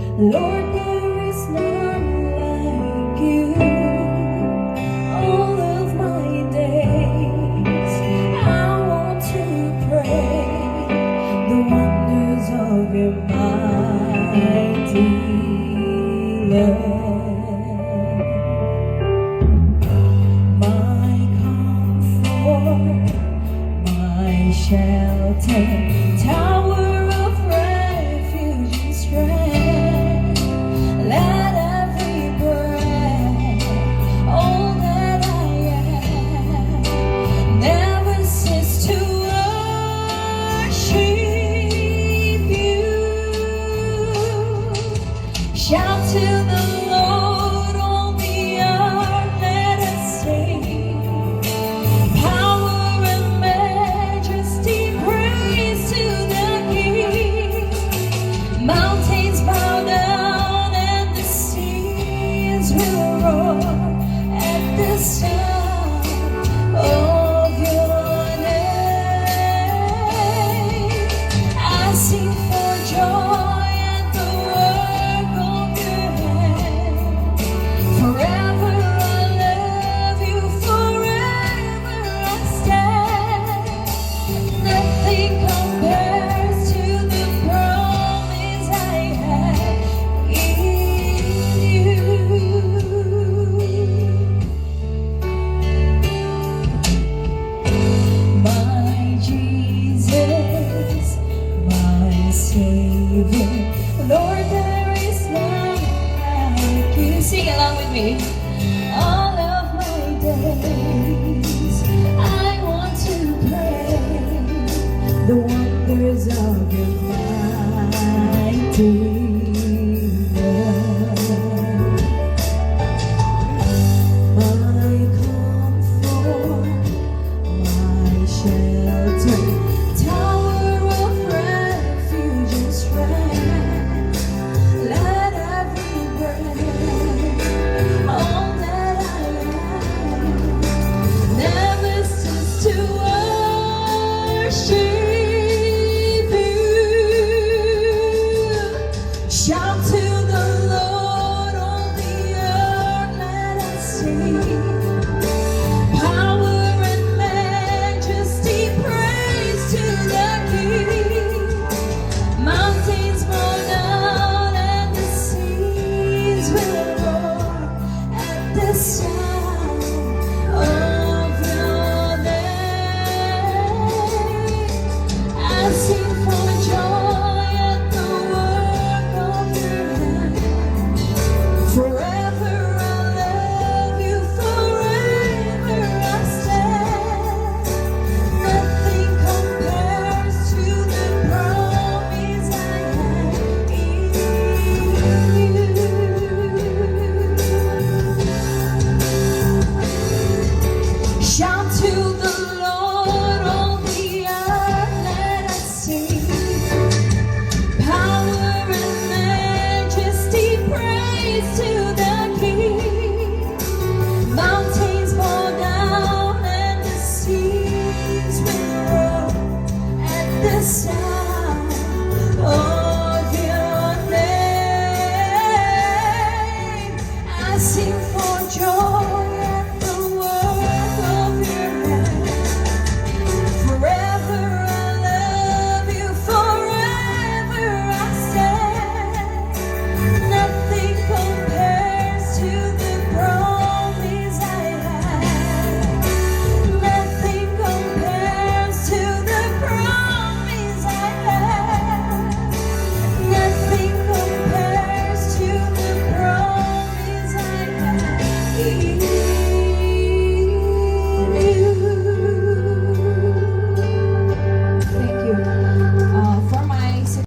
Lord, there is none like you. All of my days I want to pray the wonders of your mighty love. My comfort, my shelter, tower of refuge and strength. Let every breath, all that I am, never cease to worship you. Shout to the Lord, all the earth, let us sing. Power and majesty, praise to the King. Mountains bow down and the seas will roar at the sound of your name. I sing for joy at the work of your hand. Forever I love you, forever I stand. Nothing compares to the promise I have in you. My Jesus, my Savior, Lord, there is none like you. Sing along with me. All of my days I want to pray the wonders of your mighty love. My comfort, my shelter, tower of refuge and strength. Let every breath, all that I am, never cease to worship you. Shout to